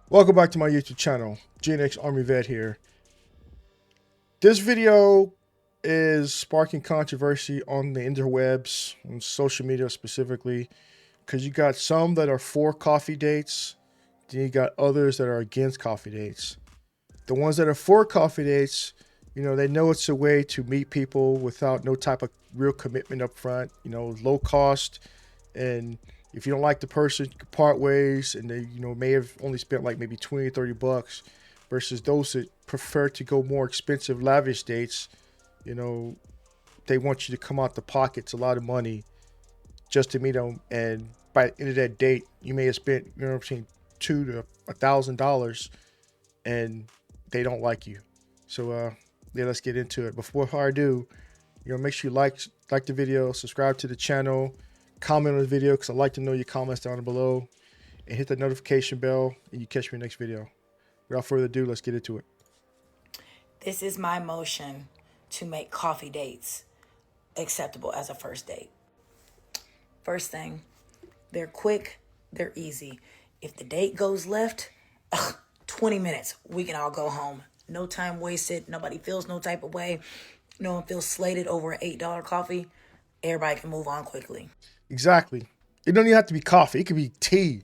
Welcome back to my YouTube channel. GNX Army Vet here. This video is sparking controversy on the interwebs, on social media specifically, because you got some that are for coffee dates, then you got others that are against coffee dates. The ones that are for coffee dates, they know it's a way to meet people without no type of real commitment up front, low cost, and if you don't like the person, you can part ways, and they, may have only spent like maybe 20 or 30 bucks versus those that prefer to go more expensive, lavish dates. You know, they want you to come out the pockets a lot of money just to meet them. And by the end of that date, you may have spent, between $2 to $1,000 and they don't like you. So, yeah, let's get into it. Before I do, make sure you like the video, subscribe to the channel, comment on the video because I like to know your comments down below, and hit the notification bell and you catch me in the next video. Without further ado, let's get into it. This is my motion to make coffee dates acceptable as a first date. First thing, they're quick, they're easy. If the date goes left, 20 minutes, we can all go home. No time wasted, nobody feels no type of way. No one feels slated over an $8 coffee. Everybody can move on quickly. Exactly. It don't even have to be coffee. It could be tea.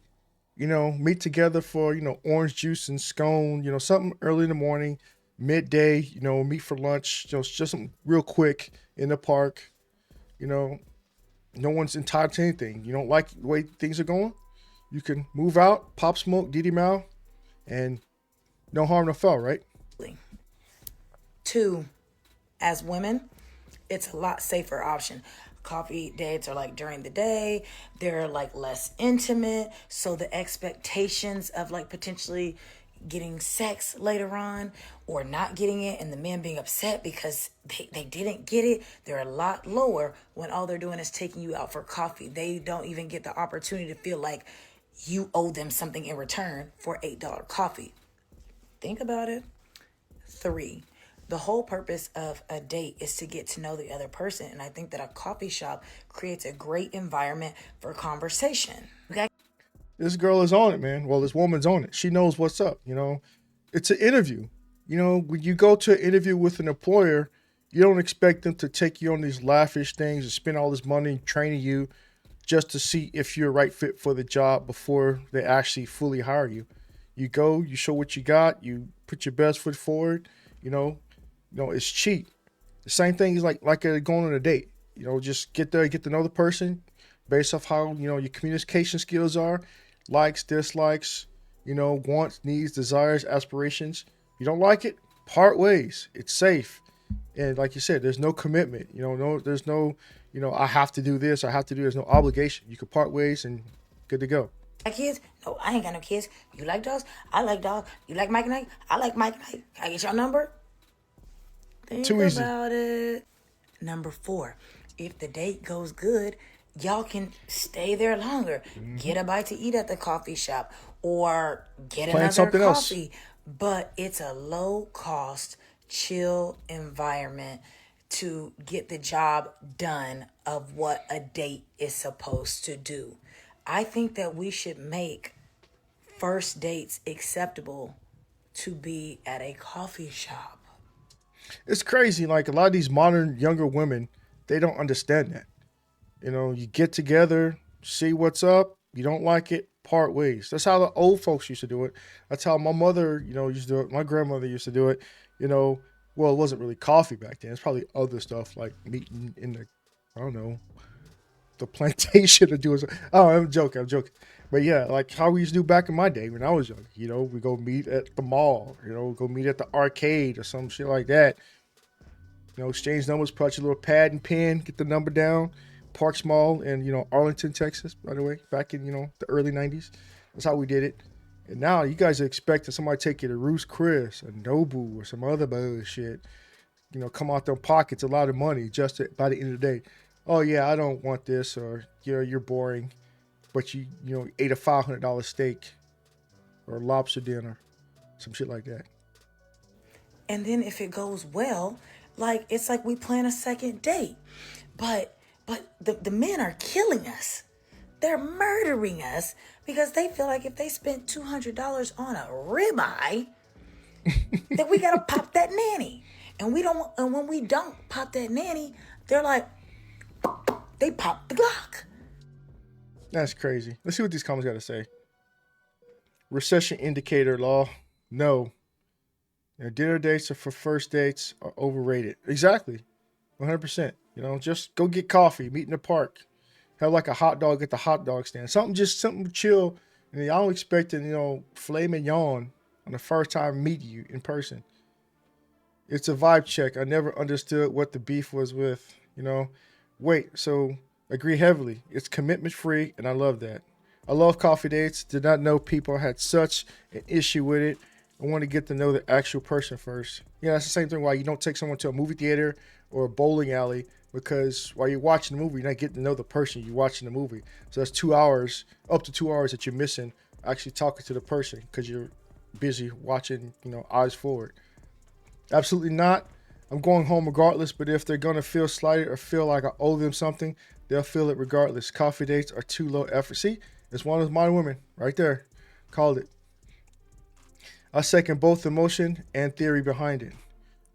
Meet together for, orange juice and scone, something early in the morning, midday, meet for lunch, just something real quick in the park. No one's entitled to anything. You don't like the way things are going, you can move out, pop smoke, Diddy Mao, and no harm, no foul, right? Two, as women, it's a lot safer option. Coffee dates are like during the day, they're like less intimate, so the expectations of like potentially getting sex later on or not getting it and the men being upset because they didn't get it, they're a lot lower when all they're doing is taking you out for coffee. They don't even get the opportunity to feel like you owe them something in return for $8 coffee. Think about it. Three, the whole purpose of a date is to get to know the other person. And I think that a coffee shop creates a great environment for conversation. Okay. This girl is on it, man. Well, this woman's on it. She knows what's up. It's an interview. When you go to an interview with an employer, you don't expect them to take you on these lavish things and spend all this money training you just to see if you're a right fit for the job before they actually fully hire you. You go, you show what you got, you put your best foot forward. It's cheap. The same thing is like going on a date. Just get there, get to know the person based off how your communication skills are, likes, dislikes, wants, needs, desires, aspirations. You don't like it, part ways. It's safe, and like you said, there's no commitment. There's no, I have to do this, I have to do. There's no obligation. You could part ways and good to go. Kids? No, I ain't got no kids. You like dogs? I like dogs. You like Mike and Ike? I like Mike and Ike. Can I get your number? Think Too easy. about it. Number four, if the date goes good, y'all can stay there longer. Get a bite to eat at the coffee shop or get Plan another something else. coffee. But it's a low cost, chill environment to get the job done of what a date is supposed to do. I think that we should make first dates acceptable to be at a coffee shop. It's crazy. Like a lot of these modern younger women, they don't understand that. You get together, see what's up. You don't like it, part ways. That's how the old folks used to do it. That's how my mother, used to do it. My grandmother used to do it. Well, it wasn't really coffee back then. It's probably other stuff like meeting in the, I don't know, the plantation or doing. Oh, I'm joking. I'm joking. But yeah, like how we used to do back in my day when I was young. We go meet at the mall. Go meet at the arcade or some shit like that. Exchange numbers, put your little pad and pen, get the number down. Parks Mall in Arlington, Texas. By the way, back in the early '90s, that's how we did it. And now you guys are expecting somebody to take you to Ruth's Chris or Nobu or some other bullshit. Come out their pockets a lot of money just by the end of the day. Oh yeah, I don't want this, or you're boring, but you ate a $500 steak or lobster dinner, some shit like that. And then if it goes well, like it's like we plan a second date. But the men are killing us. They're murdering us because they feel like if they spent $200 on a ribeye, that we gotta pop that nanny. And we don't. And when we don't pop that nanny, they're like, they pop the Glock. That's crazy. Let's see what these comments got to say. Recession indicator law. No. Dinner dates are for first dates are overrated. Exactly. 100%. Just go get coffee, meet in the park, have like a hot dog at the hot dog stand. Something chill. And I don't expect to, filet mignon on the first time meet you in person. It's a vibe check. I never understood what the beef was with, Wait, so agree heavily. It's commitment free, and I love that. I love coffee dates. Did not know people had such an issue with it. I want to get to know the actual person first. That's the same thing why you don't take someone to a movie theater or a bowling alley, because while you're watching the movie, you're not getting to know the person you're watching the movie. So that's 2 hours, up to 2 hours that you're missing actually talking to the person because you're busy watching, eyes forward. Absolutely not. I'm going home regardless, but if they're going to feel slighted or feel like I owe them something, they'll feel it regardless. Coffee dates are too low effort. See, it's one of those modern women right there. Called it. I second both emotion and theory behind it.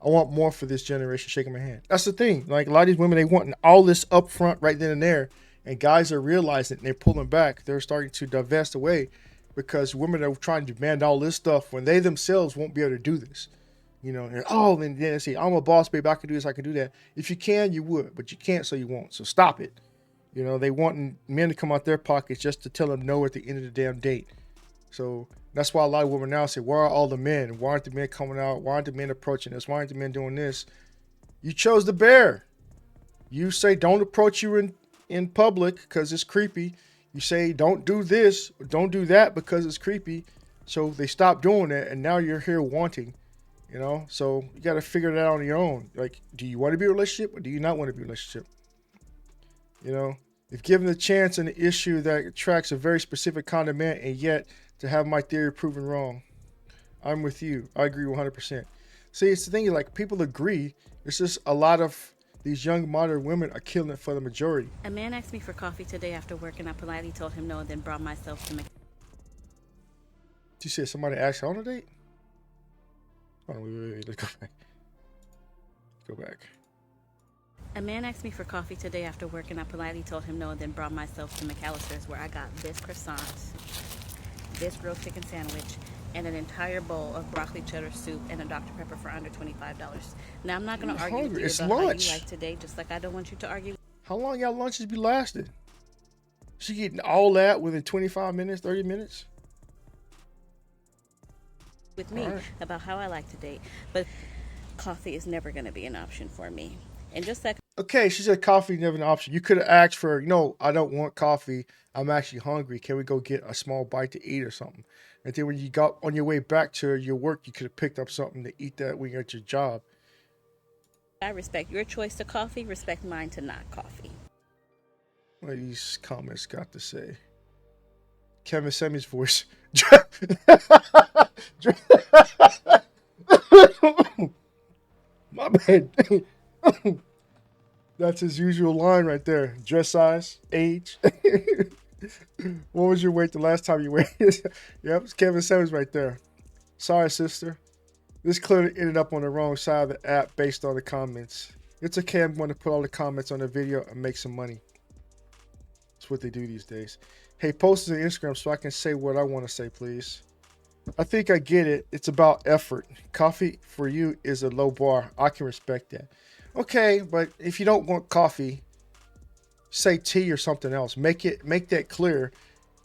I want more for this generation. Shaking my hand. That's the thing. Like a lot of these women, they want all this up front right then and there. And guys are realizing it and they're pulling back. They're starting to divest away because women are trying to demand all this stuff when they themselves won't be able to do this. And then say, I'm a boss, baby. I can do this. I can do that. If you can, you would, but you can't, so you won't. So stop it. They want men to come out their pockets just to tell them no at the end of the damn date. So that's why a lot of women now say, where are all the men? Why aren't the men coming out? Why aren't the men approaching us? Why aren't the men doing this? You chose the bear. You say don't approach you in public because it's creepy. You say don't do this, don't do that because it's creepy. So they stop doing it, and now you're here wanting. So you got to figure that out on your own. Like, do you want to be in a relationship or do you not want to be in a relationship? If given the chance and the issue that attracts a very specific kind of man, and yet to have my theory proven wrong, I'm with you. I agree 100%. See, it's the thing, like people agree. It's just a lot of these young modern women are killing it for the majority. A man asked me for coffee today after work, and I politely told him no and then brought myself to You said somebody asked her on a date? Hold on, wait. Let's go back. Go back. A man asked me for coffee today after work, and I politely told him no and then brought myself to McAllister's, where I got this croissant, this grilled chicken sandwich, and an entire bowl of broccoli cheddar soup and a Dr. Pepper for under $25. Now, I'm not going to argue with you It's about lunch. how you like today, just like I don't want you to argue. How long y'all lunches be lasting? She getting all that within 25 minutes, 30 minutes? With me about how I like to date, but coffee is never going to be an option for me. And just like Okay, she said coffee never an option. You could have asked for, I don't want coffee. I'm actually hungry. Can we go get a small bite to eat or something? And then when you got on your way back to your work, you could have picked up something to eat that when you're at your job. I respect your choice to coffee, respect mine to not coffee. What are these comments got to say? Kevin Semi's voice. My bad. That's his usual line right there. Dress size, age. What was your weight the last time you weighed? Yep, it's Kevin Simmons right there. Sorry, sister. This clearly ended up on the wrong side of the app based on the comments. It's okay, I'm going to put all the comments on the video and make some money. That's what they do these days. Hey, post it on Instagram so I can say what I want to say, please. I think I get it. It's about effort. Coffee for you is a low bar. I can respect that. Okay, but if you don't want coffee, say tea or something else. Make that clear.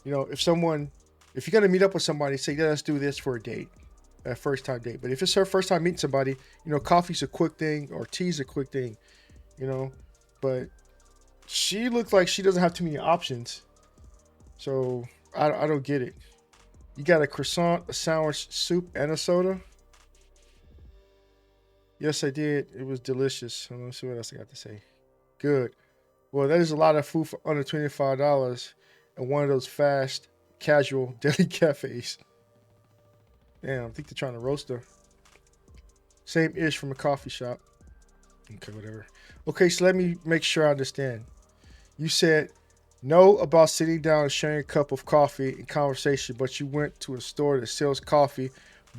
If you're gonna meet up with somebody, say, yeah, let's do this for a date, a first time date. But if it's her first time meeting somebody, coffee's a quick thing or tea's a quick thing, But she looks like she doesn't have too many options, so I don't get it. You got a croissant, a sandwich, soup, and a soda? Yes, I did. It was delicious. Let me see what else I got to say. Good. Well, that is a lot of food for under $25 at one of those fast, casual deli cafes. Damn, I think they're trying to roast her. Same ish from a coffee shop. Okay, whatever. Okay, so let me make sure I understand. You said Know about sitting down and sharing a cup of coffee and conversation, but you went to a store that sells coffee,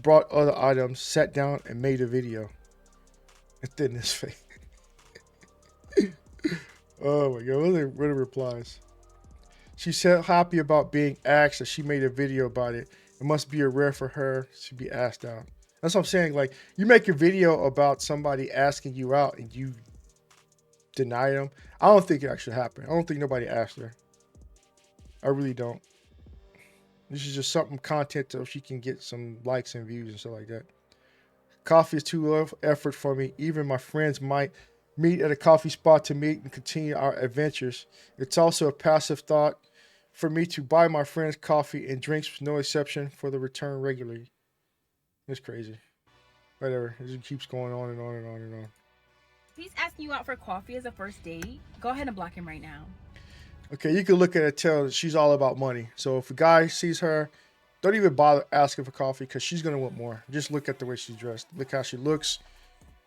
brought other items, sat down, and made a video. And then this face. Oh my god, what are the replies? She's so happy about being asked that she made a video about it. It must be a rare for her to be asked out. That's what I'm saying. Like, you make a video about somebody asking you out and you deny them. I don't think it actually happened. I don't think nobody asked her. I really don't. This is just something content so she can get some likes and views and stuff like that. Coffee is too little effort for me. Even my friends might meet at a coffee spot to meet and continue our adventures. It's also a passive thought for me to buy my friends coffee and drinks with no exception for the return regularly. It's crazy. Whatever. It just keeps going on and on and on and on. If he's asking you out for coffee as a first date, go ahead and block him right now. Okay, you can look at it and tell that she's all about money. So if a guy sees her, don't even bother asking for coffee because she's going to want more. Just look at the way she's dressed. Look how she looks.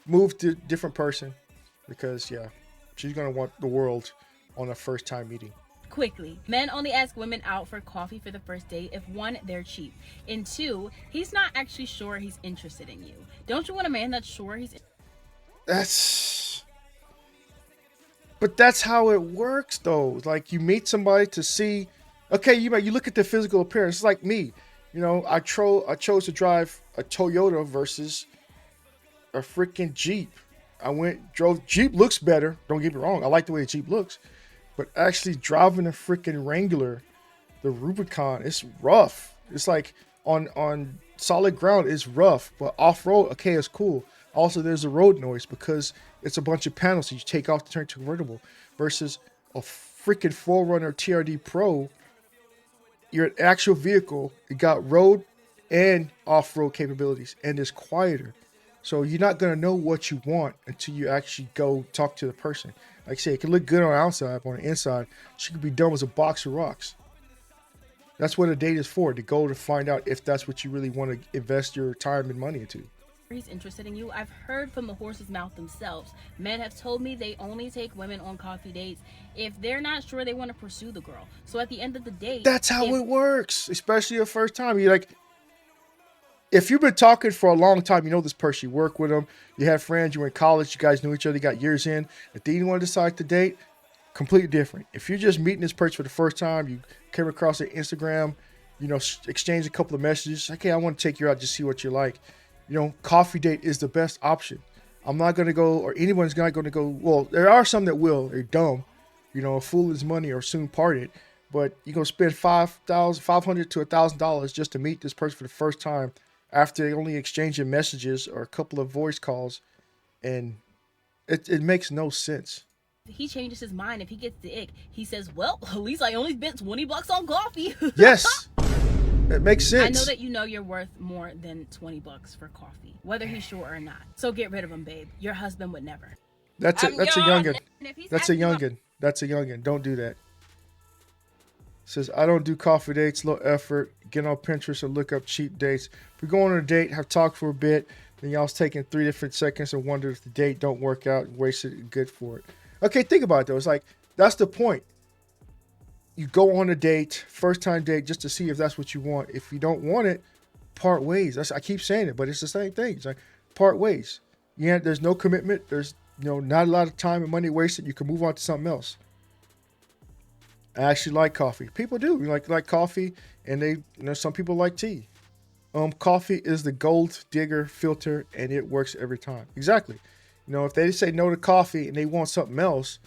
Move to a different person because, yeah, she's going to want the world on a first time meeting. Quickly, men only ask women out for coffee for the first date if one, they're cheap, and two, he's not actually sure he's interested in you. Don't you want a man that's sure he's But that's how it works, though. Like, you meet somebody to see. Okay, you look at the physical appearance. It's like me. You know, I chose to drive a Toyota versus a freaking Jeep. Drove Jeep looks better. Don't get me wrong. I like the way a Jeep looks, but actually driving a freaking Wrangler, the Rubicon, it's rough. It's like on solid ground, it's rough, but off road, okay, it's cool. Also, there's a road noise because it's a bunch of panels that you take off to turn to convertible versus a freaking 4Runner TRD Pro. You're an actual vehicle. It got road and off-road capabilities, and it's quieter. So you're not gonna know what you want until you actually go talk to the person. Like I say, it can look good on the outside, but on the inside, she could be dumb as a box of rocks. That's what a date is for, to go to find out if that's what you really want to invest your time and money into. he's interested in you. I've heard from the horse's mouth themselves. Men have told me they only take women on coffee dates if they're not sure they want to pursue the girl. So at the end of the date, That's how it works, especially the first time. You're like, if you've been talking for a long time, you know this person, you work with them, you have friends, you were in college, you guys knew each other, you got years in. If then you want to decide to date, completely different. If you're just meeting this person for the first time, you came across their Instagram, you know, exchange a couple of messages. Okay, I want to take you out, just see what you like. You know, coffee date is the best option. I'm not going to go, or anyone's not going to go. Well, there are some that will. They're dumb. You know, a fool is money or soon parted. But you're going to spend $500 to $1,000 just to meet this person for the first time after only exchanging messages or a couple of voice calls. And it makes no sense. he changes his mind. If he gets the ick, he says, well, at least I only spent $20 on coffee. Yes. It makes sense. I know that you know you're worth more than $20 for coffee, whether he's sure or not. So get rid of him, babe. Your husband would never. That's a youngin. That's a young. youngin. That's a youngin. Don't do that. Says, I don't do coffee dates, low effort. Get on Pinterest and look up cheap dates. If we go on a date, have talked for a bit, then y'all's taking 3 different seconds and wonder if the date don't work out, wasted good for it. Okay, think about it though. It's like, that's the point. You go on a date, first time date, just to see if that's what you want. If you don't want it, part ways. I keep saying it, but it's the same thing. It's like part ways. Yeah, there's no commitment. There's not a lot of time and money wasted. You can move on to something else. I actually like coffee. People do like coffee, and some people like tea. Coffee is the gold digger filter, and it works every time. Exactly. If they say no to coffee and they want something else,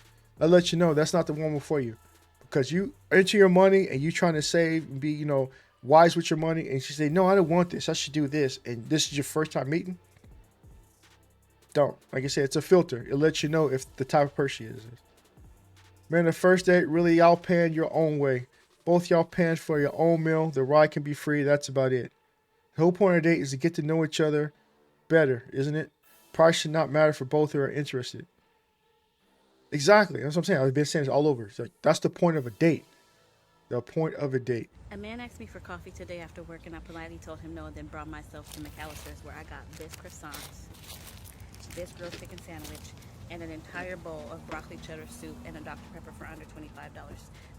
I'll let you know that's not the woman for you. Because you into your money and you trying to save and be, wise with your money, and she say, no, I don't want this. I should do this. And this is your first time meeting. Don't. Like I said, it's a filter. It lets you know if the type of person she is. Man, the first date, really y'all paying your own way. Both y'all paying for your own meal. The ride can be free. That's about it. The whole point of the date is to get to know each other better, isn't it? Price should not matter for both who are interested. Exactly. That's what I'm saying. I've been saying this all over. So that's the point of a date. The point of a date. A man asked me for coffee today after work, and I politely told him no, and then brought myself to McAllister's, where I got this croissant, this grilled chicken sandwich, and an entire bowl of broccoli cheddar soup and a Dr. Pepper for under $25.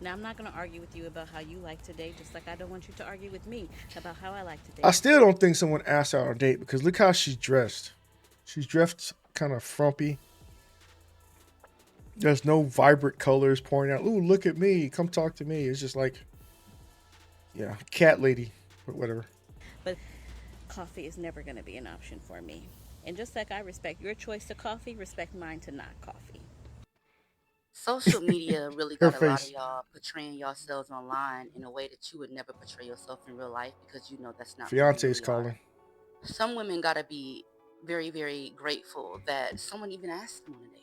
Now, I'm not going to argue with you about how you like to date, just like I don't want you to argue with me about how I like to I date. still don't think someone asked out on a date because look how she's dressed. She's dressed kind of frumpy. There's no vibrant colors pouring out. Ooh, look at me. Come talk to me. It's just like, yeah, cat lady, but whatever. But coffee is never going to be an option for me. And just like I respect your choice to coffee, respect mine to not coffee. Social media really Her got a lot of face. y'all portraying yourselves online in a way that you would never portray yourself in real life because you know that's not who you Fiance's really are. calling. Some women gotta be very, very grateful that someone even asked them on a date.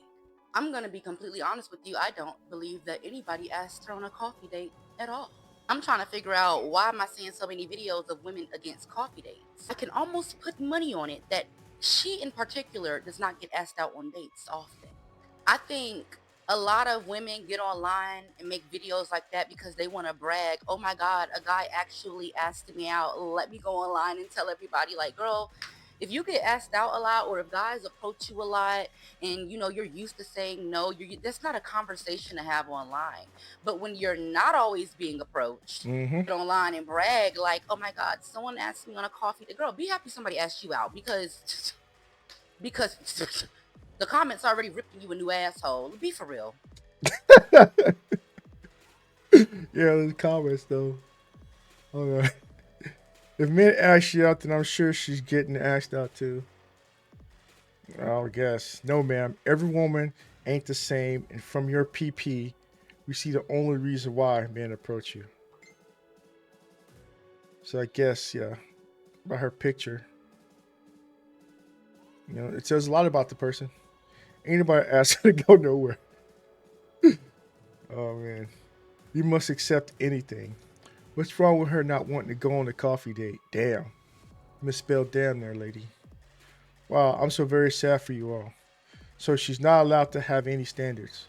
I'm gonna be completely honest with you. I don't believe that anybody asked her on a coffee date at all. I'm trying to figure out why am I seeing so many videos of women against coffee dates. I can almost put money on it that she in particular does not get asked out on dates often. I think a lot of women get online and make videos like that because they want to brag. Oh my God, a guy actually asked me out. Let me go online and tell everybody, like, girl, if you get asked out a lot or if guys approach you a lot and you know you're used to saying no, that's not a conversation to have online. But when you're not always being approached, Mm-hmm. get online and brag like, oh my God, someone asked me on a coffee date. Girl, be happy somebody asked you out because the comments already ripping you a new asshole. Be for real. Yeah, there's comments though. Hold on. If men ask you out, then I'm sure she's getting asked out too. I guess. No, ma'am. Every woman ain't the same, and from your PP, we see the only reason why men approach you. So I guess, yeah, by her picture, you know, it says a lot about the person. Ain't nobody asked her to go nowhere. Oh man, you must accept anything. What's wrong with her not wanting to go on a coffee date? Damn, misspelled damn there, lady. Wow, I'm so very sad for you all. So she's not allowed to have any standards.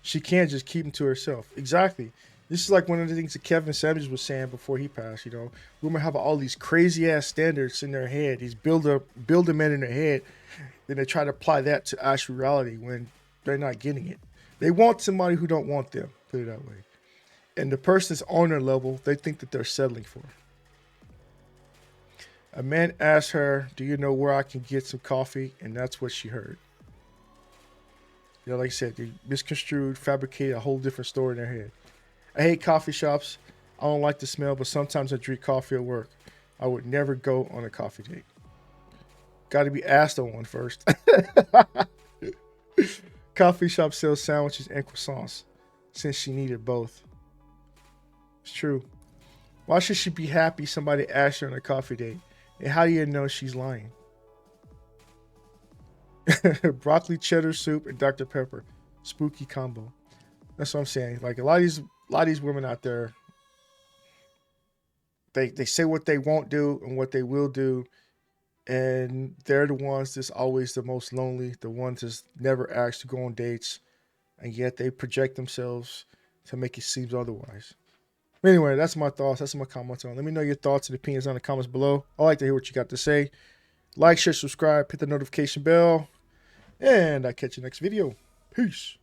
She can't just keep them to herself. Exactly. This is like one of the things that Kevin Samuels was saying before he passed. You know, women have all these crazy ass standards in their head. These build men in their head. Then they try to apply that to actual reality when they're not getting it. They want somebody who don't want them. Put it that way. And the person's on their level, they think that they're settling for. A man asked her, "Do you know where I can get some coffee?" And that's what she heard. You know, like I said, they misconstrued, fabricated a whole different story in their head. I hate coffee shops. I don't like the smell, but sometimes I drink coffee at work. I would never go on a coffee date. Got to be asked on one first. Coffee shop sells sandwiches and croissants since she needed both. It's true. Why should she be happy somebody asked her on a coffee date? And how do you know she's lying? Broccoli cheddar soup and Dr. Pepper. Spooky combo. That's what I'm saying. Like a lot of these women out there, they say what they won't do and what they will do, and they're the ones that's always the most lonely, the ones that's never asked to go on dates, and yet they project themselves to make it seem otherwise. Anyway, that's my thoughts. That's my comments on. Let me know your thoughts and opinions on the comments below. I like to hear what you got to say. Like, share, subscribe, hit the notification bell, and I'll catch you next video. Peace.